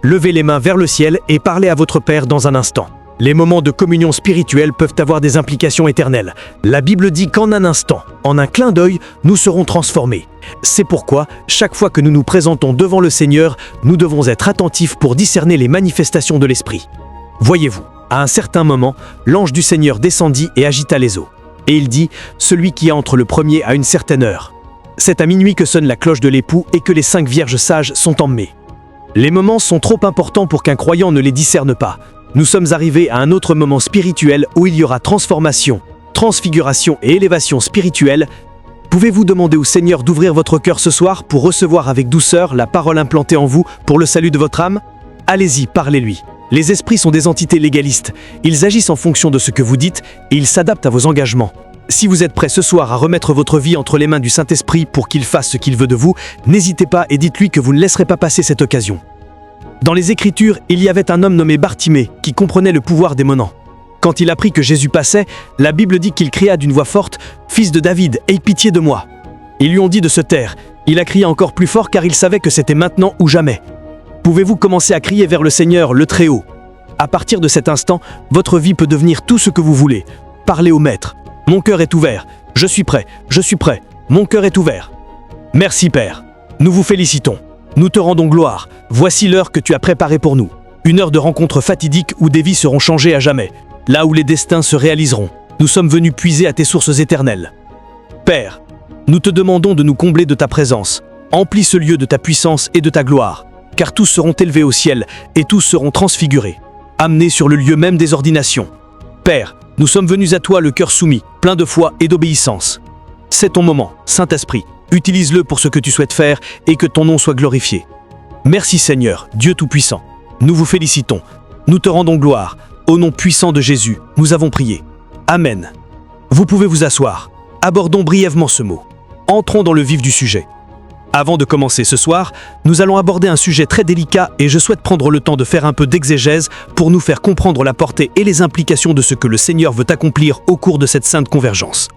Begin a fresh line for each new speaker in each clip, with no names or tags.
Levez les mains vers le ciel et parlez à votre Père dans un instant. Les moments de communion spirituelle peuvent avoir des implications éternelles. La Bible dit qu'en un instant, en un clin d'œil, nous serons transformés. C'est pourquoi, chaque fois que nous nous présentons devant le Seigneur, nous devons être attentifs pour discerner les manifestations de l'Esprit. Voyez-vous, à un certain moment, l'ange du Seigneur descendit et agita les eaux. Et il dit, « Celui qui entre le premier à une certaine heure. » C'est à minuit que sonne la cloche de l'époux et que les 5 vierges sages sont emmenées. Les moments sont trop importants pour qu'un croyant ne les discerne pas. Nous sommes arrivés à un autre moment spirituel où il y aura transformation, transfiguration et élévation spirituelle. Pouvez-vous demander au Seigneur d'ouvrir votre cœur ce soir pour recevoir avec douceur la parole implantée en vous pour le salut de votre âme? Allez-y, parlez-lui. Les esprits sont des entités légalistes. Ils agissent en fonction de ce que vous dites et ils s'adaptent à vos engagements. Si vous êtes prêt ce soir à remettre votre vie entre les mains du Saint-Esprit pour qu'il fasse ce qu'il veut de vous, n'hésitez pas et dites-lui que vous ne laisserez pas passer cette occasion. Dans les Écritures, il y avait un homme nommé Bartimée qui comprenait le pouvoir démoniaque. Quand il apprit que Jésus passait, la Bible dit qu'il cria d'une voix forte « Fils de David, aie pitié de moi !» Ils lui ont dit de se taire. Il a crié encore plus fort car il savait que c'était maintenant ou jamais. Pouvez-vous commencer à crier vers le Seigneur, le Très-Haut? À partir de cet instant, votre vie peut devenir tout ce que vous voulez. Parlez au Maître. Mon cœur est ouvert. Je suis prêt. Mon cœur est ouvert. Merci Père. Nous vous félicitons. Nous te rendons gloire. Voici l'heure que tu as préparée pour nous. Une heure de rencontre fatidique où des vies seront changées à jamais. Là où les destins se réaliseront. Nous sommes venus puiser à tes sources éternelles. Père, nous te demandons de nous combler de ta présence. Emplis ce lieu de ta puissance et de ta gloire. Car tous seront élevés au ciel et tous seront transfigurés. Amenés sur le lieu même des ordinations. Père, nous sommes venus à toi le cœur soumis, plein de foi et d'obéissance. C'est ton moment, Saint-Esprit. Utilise-le pour ce que tu souhaites faire et que ton nom soit glorifié. Merci Seigneur, Dieu Tout-Puissant. Nous vous félicitons. Nous te rendons gloire. Au nom puissant de Jésus, nous avons prié. Amen. Vous pouvez vous asseoir. Abordons brièvement ce mot. Entrons dans le vif du sujet. Avant de commencer ce soir, nous allons aborder un sujet très délicat et je souhaite prendre le temps de faire un peu d'exégèse pour nous faire comprendre la portée et les implications de ce que le Seigneur veut accomplir au cours de cette sainte convergence.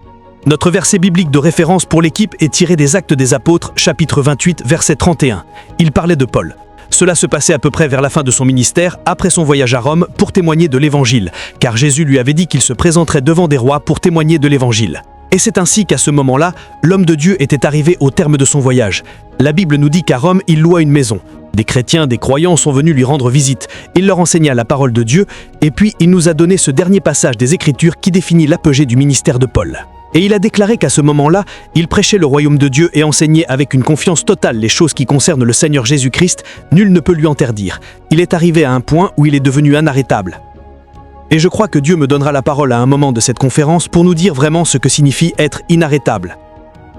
Notre verset biblique de référence pour l'équipe est tiré des Actes des Apôtres, chapitre 28, verset 31. Il parlait de Paul. Cela se passait à peu près vers la fin de son ministère, après son voyage à Rome, pour témoigner de l'Évangile, car Jésus lui avait dit qu'il se présenterait devant des rois pour témoigner de l'Évangile. Et c'est ainsi qu'à ce moment-là, l'homme de Dieu était arrivé au terme de son voyage. La Bible nous dit qu'à Rome, il loua une maison. Des chrétiens, des croyants sont venus lui rendre visite. Il leur enseigna la parole de Dieu, et puis il nous a donné ce dernier passage des Écritures qui définit l'apogée du ministère de Paul. Et il a déclaré qu'à ce moment-là, il prêchait le royaume de Dieu et enseignait avec une confiance totale les choses qui concernent le Seigneur Jésus-Christ. Nul ne peut lui interdire. Il est arrivé à un point où il est devenu inarrêtable. Et je crois que Dieu me donnera la parole à un moment de cette conférence pour nous dire vraiment ce que signifie être inarrêtable.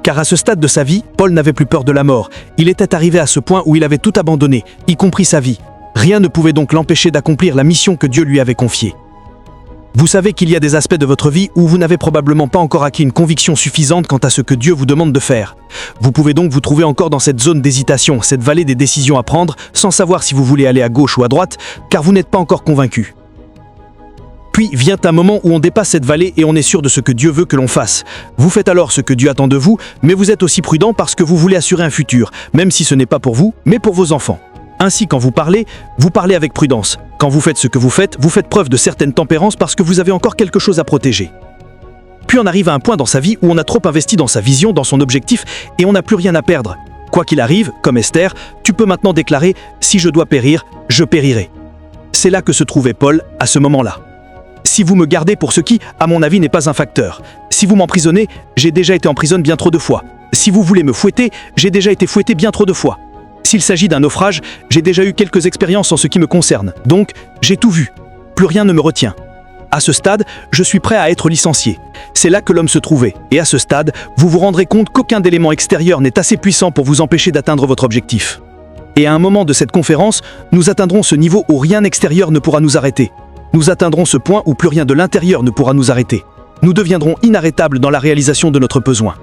Car à ce stade de sa vie, Paul n'avait plus peur de la mort. Il était arrivé à ce point où il avait tout abandonné, y compris sa vie. Rien ne pouvait donc l'empêcher d'accomplir la mission que Dieu lui avait confiée. Vous savez qu'il y a des aspects de votre vie où vous n'avez probablement pas encore acquis une conviction suffisante quant à ce que Dieu vous demande de faire. Vous pouvez donc vous trouver encore dans cette zone d'hésitation, cette vallée des décisions à prendre, sans savoir si vous voulez aller à gauche ou à droite, car vous n'êtes pas encore convaincu. Puis vient un moment où on dépasse cette vallée et on est sûr de ce que Dieu veut que l'on fasse. Vous faites alors ce que Dieu attend de vous, mais vous êtes aussi prudent parce que vous voulez assurer un futur, même si ce n'est pas pour vous, mais pour vos enfants. Ainsi, quand vous parlez avec prudence. Quand vous faites ce que vous faites preuve de certaine tempérance parce que vous avez encore quelque chose à protéger. Puis on arrive à un point dans sa vie où on a trop investi dans sa vision, dans son objectif, et on n'a plus rien à perdre. Quoi qu'il arrive, comme Esther, tu peux maintenant déclarer « Si je dois périr, je périrai ». C'est là que se trouvait Paul à ce moment-là. Si vous me gardez pour ce qui, à mon avis, n'est pas un facteur. Si vous m'emprisonnez, j'ai déjà été en prison bien trop de fois. Si vous voulez me fouetter, j'ai déjà été fouetté bien trop de fois. S'il s'agit d'un naufrage, j'ai déjà eu quelques expériences en ce qui me concerne. Donc, j'ai tout vu. Plus rien ne me retient. À ce stade, je suis prêt à être licencié. C'est là que l'homme se trouvait. Et à ce stade, vous vous rendrez compte qu'aucun élément extérieur n'est assez puissant pour vous empêcher d'atteindre votre objectif. Et à un moment de cette conférence, nous atteindrons ce niveau où rien extérieur ne pourra nous arrêter. Nous atteindrons ce point où plus rien de l'intérieur ne pourra nous arrêter. Nous deviendrons inarrêtables dans la réalisation de notre besoin.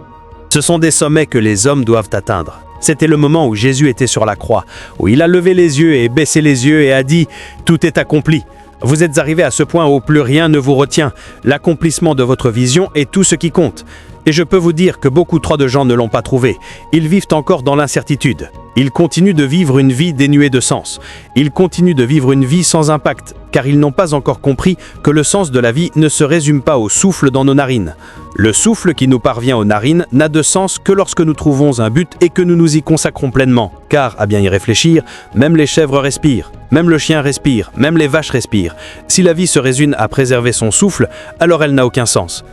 Ce sont des sommets que les hommes doivent atteindre. C'était le moment où Jésus était sur la croix, où il a levé les yeux et baissé les yeux et a dit « Tout est accompli ». Vous êtes arrivé à ce point où plus rien ne vous retient. L'accomplissement de votre vision est tout ce qui compte. Et je peux vous dire que beaucoup trop de gens ne l'ont pas trouvé. Ils vivent encore dans l'incertitude. Ils continuent de vivre une vie dénuée de sens. Ils continuent de vivre une vie sans impact, car ils n'ont pas encore compris que le sens de la vie ne se résume pas au souffle dans nos narines. Le souffle qui nous parvient aux narines n'a de sens que lorsque nous trouvons un but et que nous nous y consacrons pleinement. Car, à bien y réfléchir, même les chèvres respirent, même le chien respire, même les vaches respirent. Si la vie se résume à préserver son souffle, alors elle n'a aucun sens.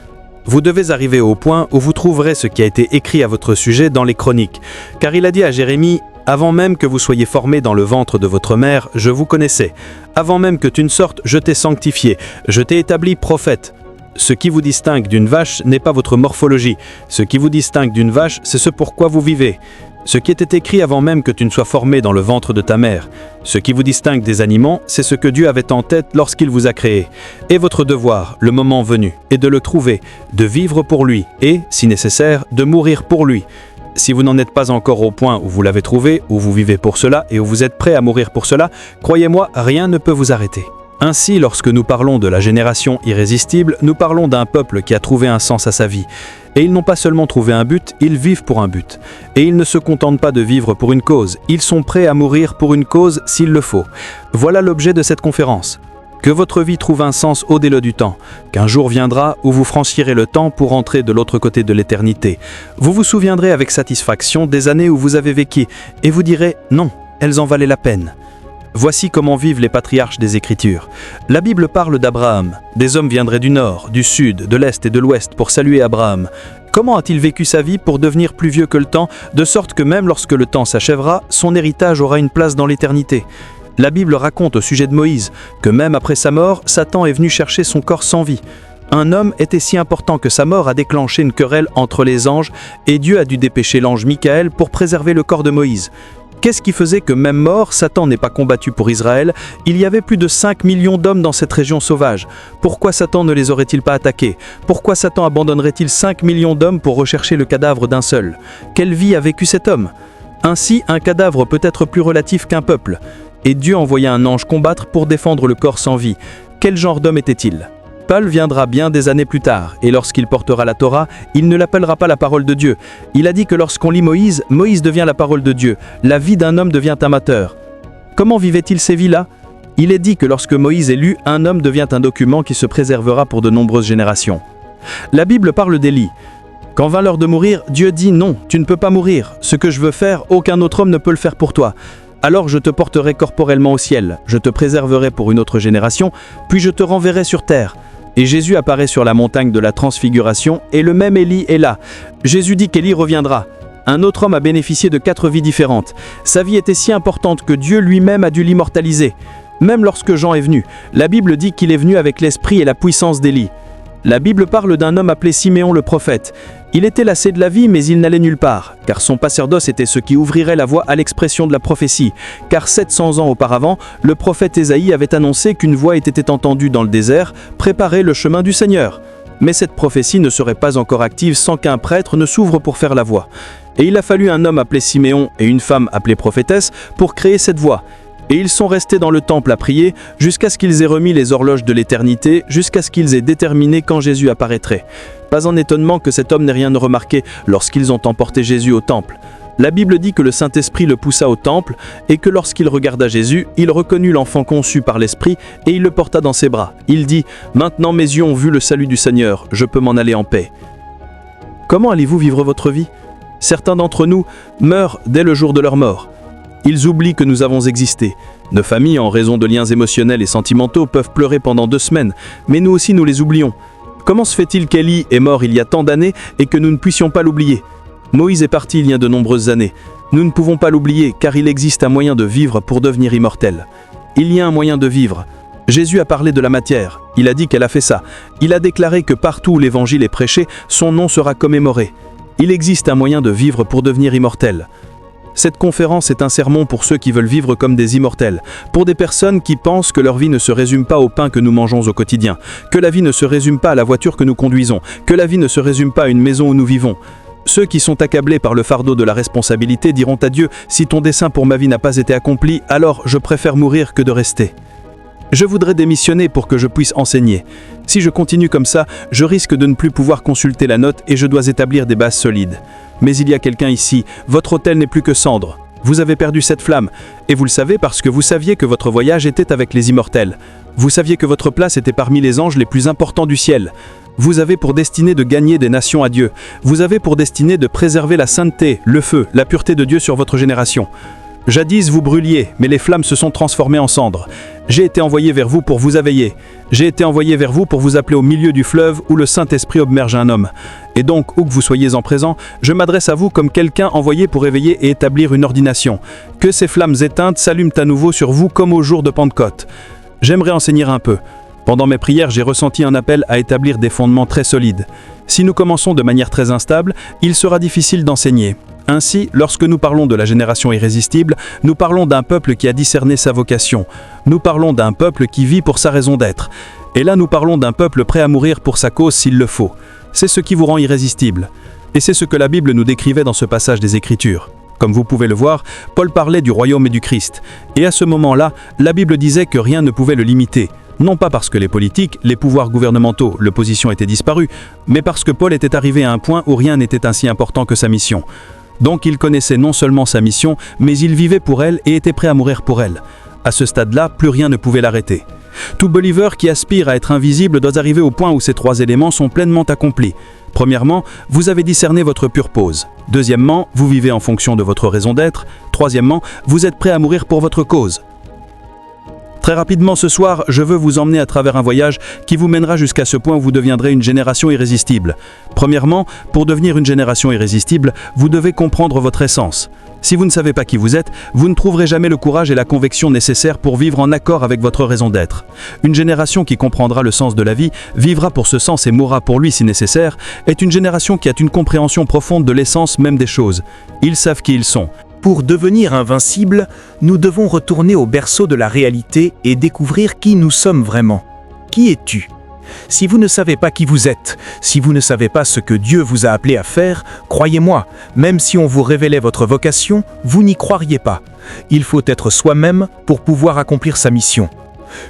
Vous devez arriver au point où vous trouverez ce qui a été écrit à votre sujet dans les Chroniques. Car il a dit à Jérémie: « Avant même que vous soyez formés dans le ventre de votre mère, je vous connaissais. Avant même que tu ne sortes, je t'ai sanctifié, je t'ai établi prophète. » Ce qui vous distingue d'une vache n'est pas votre morphologie. Ce qui vous distingue d'une vache, c'est ce pourquoi vous vivez. Ce qui était écrit avant même que tu ne sois formé dans le ventre de ta mère. Ce qui vous distingue des animaux, c'est ce que Dieu avait en tête lorsqu'il vous a créé. Et votre devoir, le moment venu, est de le trouver, de vivre pour lui et, si nécessaire, de mourir pour lui. Si vous n'en êtes pas encore au point où vous l'avez trouvé, où vous vivez pour cela et où vous êtes prêt à mourir pour cela, croyez-moi, rien ne peut vous arrêter. Ainsi, lorsque nous parlons de la génération irrésistible, nous parlons d'un peuple qui a trouvé un sens à sa vie. Et ils n'ont pas seulement trouvé un but, ils vivent pour un but. Et ils ne se contentent pas de vivre pour une cause, ils sont prêts à mourir pour une cause s'il le faut. Voilà l'objet de cette conférence. Que votre vie trouve un sens au-delà du temps, qu'un jour viendra où vous franchirez le temps pour entrer de l'autre côté de l'éternité. Vous vous souviendrez avec satisfaction des années où vous avez vécu, et vous direz « non, elles en valaient la peine ». Voici comment vivent les patriarches des Écritures. La Bible parle d'Abraham. Des hommes viendraient du nord, du sud, de l'est et de l'ouest pour saluer Abraham. Comment a-t-il vécu sa vie pour devenir plus vieux que le temps, de sorte que même lorsque le temps s'achèvera, son héritage aura une place dans l'éternité? La Bible raconte au sujet de Moïse que même après sa mort, Satan est venu chercher son corps sans vie. Un homme était si important que sa mort a déclenché une querelle entre les anges et Dieu a dû dépêcher l'ange Michaël pour préserver le corps de Moïse. Qu'est-ce qui faisait que même mort, Satan n'ait pas combattu pour Israël? Il y avait plus de 5 millions d'hommes dans cette région sauvage. Pourquoi Satan ne les aurait-il pas attaqués? Pourquoi Satan abandonnerait-il 5 millions d'hommes pour rechercher le cadavre d'un seul? Quelle vie a vécu cet homme? Ainsi, un cadavre peut être plus relatif qu'un peuple. Et Dieu envoya un ange combattre pour défendre le corps sans vie. Quel genre d'homme était-il? Paul viendra bien des années plus tard, et lorsqu'il portera la Torah, il ne l'appellera pas la parole de Dieu. Il a dit que lorsqu'on lit Moïse, Moïse devient la parole de Dieu. La vie d'un homme devient amateur. Comment vivait-il ces vies-là? Il est dit que lorsque Moïse est lu, un homme devient un document qui se préservera pour de nombreuses générations. La Bible parle d'Élie. Quand vint l'heure de mourir, Dieu dit « Non, tu ne peux pas mourir. Ce que je veux faire, aucun autre homme ne peut le faire pour toi. Alors je te porterai corporellement au ciel, je te préserverai pour une autre génération, puis je te renverrai sur terre. » Et Jésus apparaît sur la montagne de la transfiguration, et le même Élie est là. Jésus dit qu'Élie reviendra. Un autre homme a bénéficié de 4 vies différentes. Sa vie était si importante que Dieu lui-même a dû l'immortaliser. Même lorsque Jean est venu, la Bible dit qu'il est venu avec l'esprit et la puissance d'Élie. La Bible parle d'un homme appelé Siméon le prophète. Il était lassé de la vie, mais il n'allait nulle part, car son sacerdoce était ce qui ouvrirait la voie à l'expression de la prophétie. Car 700 ans auparavant, le prophète Ésaïe avait annoncé qu'une voix était entendue dans le désert, préparer le chemin du Seigneur. Mais cette prophétie ne serait pas encore active sans qu'un prêtre ne s'ouvre pour faire la voix. Et il a fallu un homme appelé Siméon et une femme appelée prophétesse pour créer cette voix. Et ils sont restés dans le temple à prier jusqu'à ce qu'ils aient remis les horloges de l'éternité, jusqu'à ce qu'ils aient déterminé quand Jésus apparaîtrait. Pas en étonnement que cet homme n'ait rien remarqué lorsqu'ils ont emporté Jésus au temple. La Bible dit que le Saint-Esprit le poussa au temple et que lorsqu'il regarda Jésus, il reconnut l'enfant conçu par l'Esprit et il le porta dans ses bras. Il dit « Maintenant mes yeux ont vu le salut du Seigneur, je peux m'en aller en paix. » Comment allez-vous vivre votre vie? Certains d'entre nous meurent dès le jour de leur mort. Ils oublient que nous avons existé. Nos familles, en raison de liens émotionnels et sentimentaux, peuvent pleurer pendant 2 semaines, mais nous aussi nous les oublions. Comment se fait-il qu'Élie est mort il y a tant d'années et que nous ne puissions pas l'oublier? Moïse est parti il y a de nombreuses années. Nous ne pouvons pas l'oublier car il existe un moyen de vivre pour devenir immortel. Il y a un moyen de vivre. Jésus a parlé de la matière. Il a dit qu'elle a fait ça. Il a déclaré que partout où l'évangile est prêché, son nom sera commémoré. Il existe un moyen de vivre pour devenir immortel. Cette conférence est un sermon pour ceux qui veulent vivre comme des immortels, pour des personnes qui pensent que leur vie ne se résume pas au pain que nous mangeons au quotidien, que la vie ne se résume pas à la voiture que nous conduisons, que la vie ne se résume pas à une maison où nous vivons. Ceux qui sont accablés par le fardeau de la responsabilité diront à Dieu « Si ton dessein pour ma vie n'a pas été accompli, alors je préfère mourir que de rester. » Je voudrais démissionner pour que je puisse enseigner. Si je continue comme ça, je risque de ne plus pouvoir consulter la note et je dois établir des bases solides. Mais il y a quelqu'un ici, votre hôtel n'est plus que cendre. Vous avez perdu cette flamme, et vous le savez parce que vous saviez que votre voyage était avec les immortels. Vous saviez que votre place était parmi les anges les plus importants du ciel. Vous avez pour destinée de gagner des nations à Dieu. Vous avez pour destinée de préserver la sainteté, le feu, la pureté de Dieu sur votre génération. Jadis vous brûliez, mais les flammes se sont transformées en cendres. J'ai été envoyé vers vous pour vous éveiller. J'ai été envoyé vers vous pour vous appeler au milieu du fleuve où le Saint-Esprit obmerge un homme. Et donc, où que vous soyez en présent, je m'adresse à vous comme quelqu'un envoyé pour éveiller et établir une ordination. Que ces flammes éteintes s'allument à nouveau sur vous comme au jour de Pentecôte. J'aimerais enseigner un peu. Pendant mes prières, j'ai ressenti un appel à établir des fondements très solides. Si nous commençons de manière très instable, il sera difficile d'enseigner. Ainsi, lorsque nous parlons de la génération irrésistible, nous parlons d'un peuple qui a discerné sa vocation. Nous parlons d'un peuple qui vit pour sa raison d'être. Et là, nous parlons d'un peuple prêt à mourir pour sa cause s'il le faut. C'est ce qui vous rend irrésistible. Et c'est ce que la Bible nous décrivait dans ce passage des Écritures. Comme vous pouvez le voir, Paul parlait du royaume et du Christ. Et à ce moment-là, la Bible disait que rien ne pouvait le limiter. Non pas parce que les politiques, les pouvoirs gouvernementaux, l'opposition étaient disparus, mais parce que Paul était arrivé à un point où rien n'était ainsi important que sa mission. Donc il connaissait non seulement sa mission, mais il vivait pour elle et était prêt à mourir pour elle. À ce stade-là, plus rien ne pouvait l'arrêter. Tout believer qui aspire à être invisible doit arriver au point où ces trois éléments sont pleinement accomplis. Premièrement, vous avez discerné votre purpose. Deuxièmement, vous vivez en fonction de votre raison d'être. Troisièmement, vous êtes prêt à mourir pour votre cause. Très rapidement ce soir, je veux vous emmener à travers un voyage qui vous mènera jusqu'à ce point où vous deviendrez une génération irrésistible. Premièrement, pour devenir une génération irrésistible, vous devez comprendre votre essence. Si vous ne savez pas qui vous êtes, vous ne trouverez jamais le courage et la conviction nécessaires pour vivre en accord avec votre raison d'être. Une génération qui comprendra le sens de la vie, vivra pour ce sens et mourra pour lui si nécessaire, est une génération qui a une compréhension profonde de l'essence même des choses. Ils savent qui ils sont.
Pour devenir invincibles, nous devons retourner au berceau de la réalité et découvrir qui nous sommes vraiment. Qui es-tu ? Si vous ne savez pas qui vous êtes, si vous ne savez pas ce que Dieu vous a appelé à faire, croyez-moi, même si on vous révélait votre vocation, vous n'y croiriez pas. Il faut être soi-même pour pouvoir accomplir sa mission.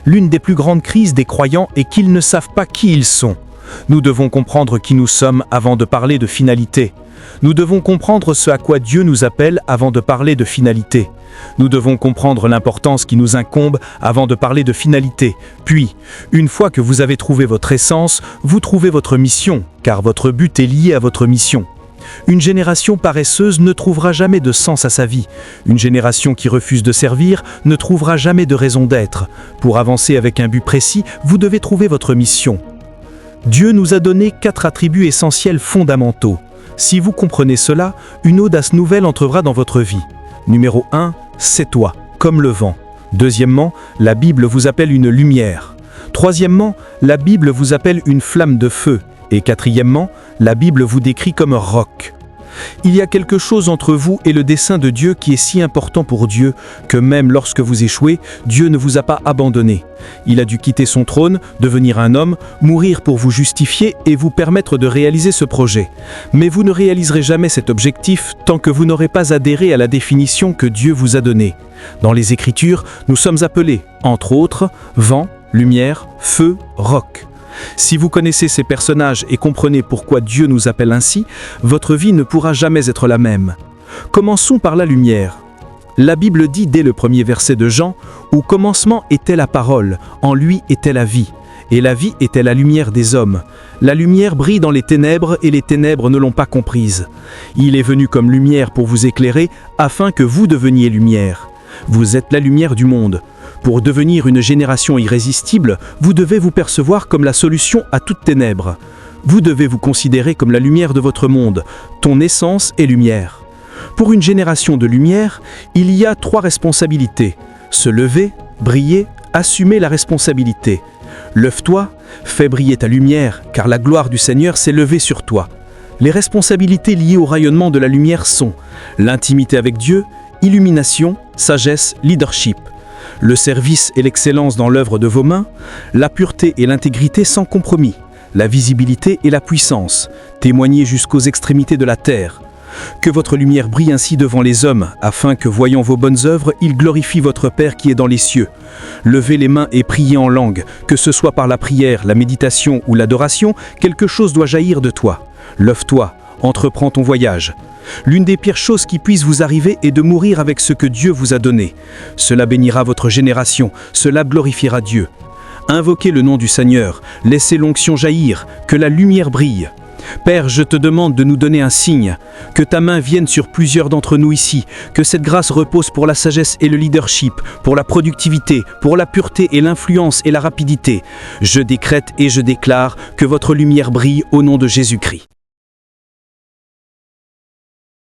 L'une des plus grandes crises des croyants est qu'ils ne savent pas qui ils sont. Nous devons comprendre qui nous sommes avant de parler de finalité. Nous devons comprendre ce à quoi Dieu nous appelle avant de parler de finalité. Nous devons comprendre l'importance qui nous incombe avant de parler de finalité. Puis, une fois que vous avez trouvé votre essence, vous trouvez votre mission, car votre but est lié à votre mission. Une génération paresseuse ne trouvera jamais de sens à sa vie. Une génération qui refuse de servir ne trouvera jamais de raison d'être. Pour avancer avec un but précis, vous devez trouver votre mission. Dieu nous a donné 4 attributs essentiels fondamentaux. Si vous comprenez cela, une audace nouvelle entrera dans votre vie. Numéro 1, c'est toi, comme le vent. Deuxièmement, la Bible vous appelle une lumière. Troisièmement, la Bible vous appelle une flamme de feu. Et quatrièmement, la Bible vous décrit comme un roc. Il y a quelque chose entre vous et le dessein de Dieu qui est si important pour Dieu que même lorsque vous échouez, Dieu ne vous a pas abandonné. Il a dû quitter son trône, devenir un homme, mourir pour vous justifier et vous permettre de réaliser ce projet. Mais vous ne réaliserez jamais cet objectif tant que vous n'aurez pas adhéré à la définition que Dieu vous a donnée. Dans les Écritures, nous sommes appelés, entre autres, vent, lumière, feu, roc. Si vous connaissez ces personnages et comprenez pourquoi Dieu nous appelle ainsi, votre vie ne pourra jamais être la même. Commençons par la lumière. La Bible dit dès le premier verset de Jean, « Au commencement était la parole, en lui était la vie, et la vie était la lumière des hommes. La lumière brille dans les ténèbres et les ténèbres ne l'ont pas comprise. Il est venu comme lumière pour vous éclairer, afin que vous deveniez lumière. Vous êtes la lumière du monde. Pour devenir une génération irrésistible, vous devez vous percevoir comme la solution à toute ténèbres. Vous devez vous considérer comme la lumière de votre monde. Ton essence est lumière. Pour une génération de lumière, il y a 3 responsabilités. Se lever, briller, assumer la responsabilité. Lève-toi, fais briller ta lumière, car la gloire du Seigneur s'est levée sur toi. Les responsabilités liées au rayonnement de la lumière sont l'intimité avec Dieu, illumination, sagesse, leadership. Le service et l'excellence dans l'œuvre de vos mains, la pureté et l'intégrité sans compromis, la visibilité et la puissance, témoigner jusqu'aux extrémités de la terre.
Que votre lumière brille ainsi devant les hommes, afin que, voyant vos bonnes œuvres, ils glorifient votre Père qui est dans les cieux. Levez les mains et priez en langue, que ce soit par la prière, la méditation ou l'adoration, quelque chose doit jaillir de toi. Lève-toi, entreprends ton voyage. L'une des pires choses qui puissent vous arriver est de mourir avec ce que Dieu vous a donné. Cela bénira votre génération, cela glorifiera Dieu. Invoquez le nom du Seigneur, laissez l'onction jaillir, que la lumière brille. Père, je te demande de nous donner un signe, que ta main vienne sur plusieurs d'entre nous ici, que cette grâce repose pour la sagesse et le leadership, pour la productivité, pour la pureté et l'influence et la rapidité. Je décrète et je déclare que votre lumière brille au nom de Jésus-Christ.